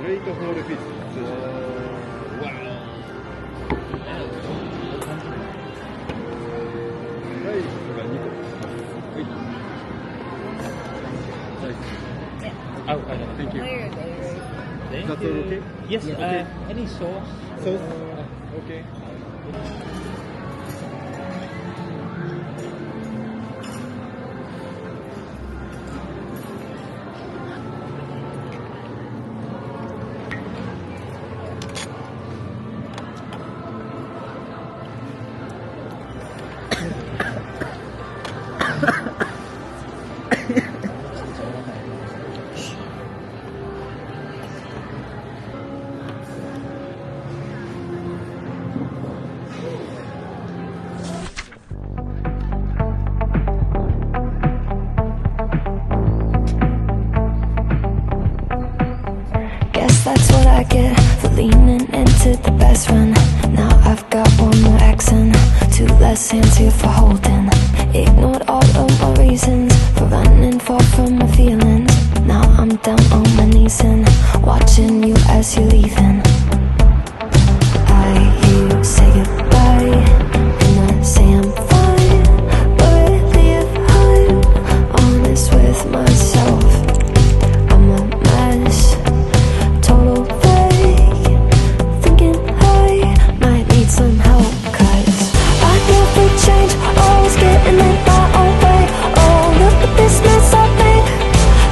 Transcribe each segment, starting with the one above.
great whole piece. Wow. Hey, Oh, thank you. Thank That's you. all okay? Yes, Okay. any sauce? Sauce? Okay. Guess that's what I get for leaning into the best friend. Now I've got one more accent, two less hands here for holding. Ignored all of my reasons for running far from my feelings. Now I'm down on my knees and watching you as you're leaving. I hear you say goodbye, and I say I'm fine, but really if I'm honest with myself, I'm a mess. Total fake, thinking I might need some help, 'cause I never change, always getting in my own way. Oh, look at this mess I made,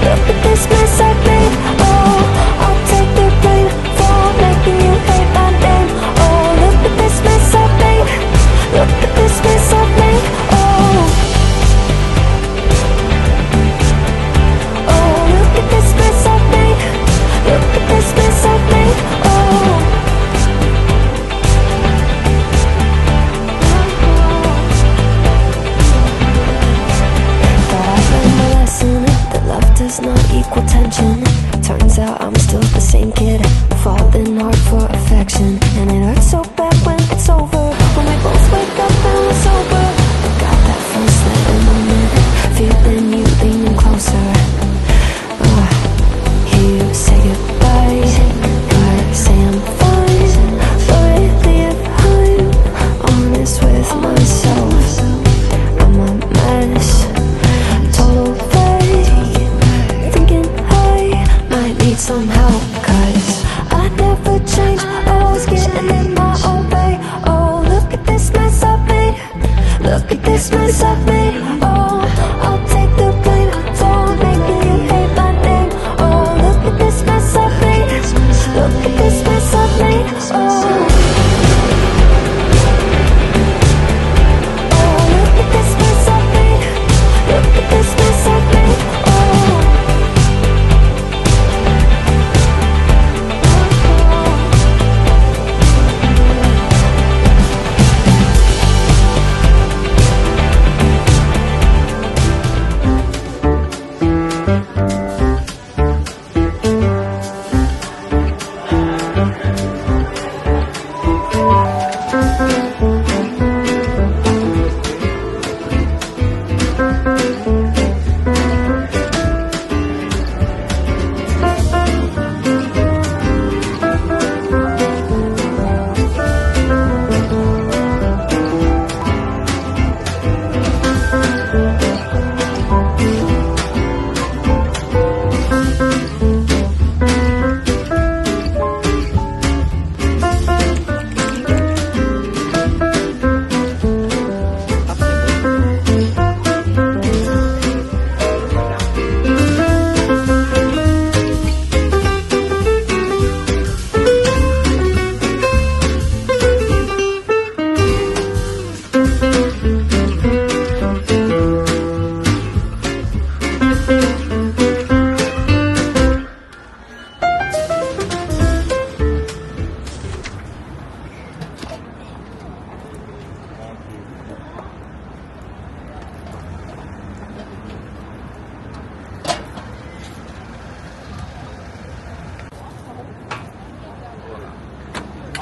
look at this mess I made. Oh, I'll take the blame for making you hate my name. Oh, look at this mess I made, look at this mess I made. Oh, oh, look at this mess I made, look at this mess I made. Oh, but I've learned my lesson that love does not equal tension. Turns out I'm still the same kid, falling hard for affection. And it hurts so bad when it's over, when we both wake up and we're sober. I got that first letter moment, feeling you leaning closer. Hear you say goodbye, I say I'm fine, but really if I'm honest with myself, I'm a mess. Total fake, thinking I might need some help, 'cause I never change, always getting in my own way. Oh, look at this mess I made, look at this mess I made. Oh, I'll take the blame for making you hate my name. Oh, look at this mess I made, look at this mess I made. Oh, oh, look at this mess I made, look at this mess I made.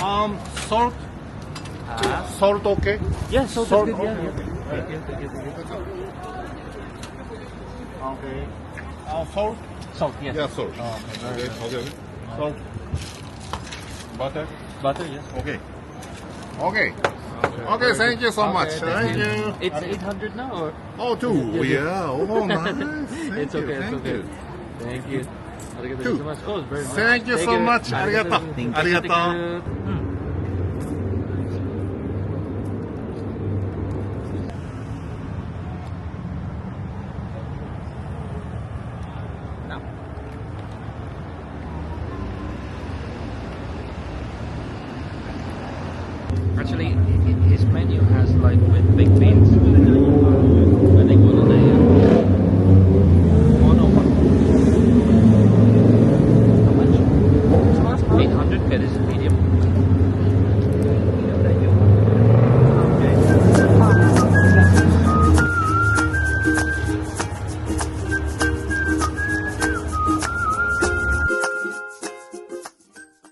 Oh, Salt? Salt okay? Yeah, so Salt, that's good. okay. Yeah. Okay. Salt? Salt, yes. Yeah, salt. Oh, okay. Okay, okay. Salt. Butter. Butter, yes. Okay. Okay. Okay, thank you so much. Thank you. It's 800 now, or? Oh, two. Yeah. Oh, nice. Thank It's you. okay, it's Thank okay. you. Thank you. Arigatou Two. gozaimasu. Oh, very much. Thank you so much. Arigato. Arigato. Now. Actually, his menu has like with big beans.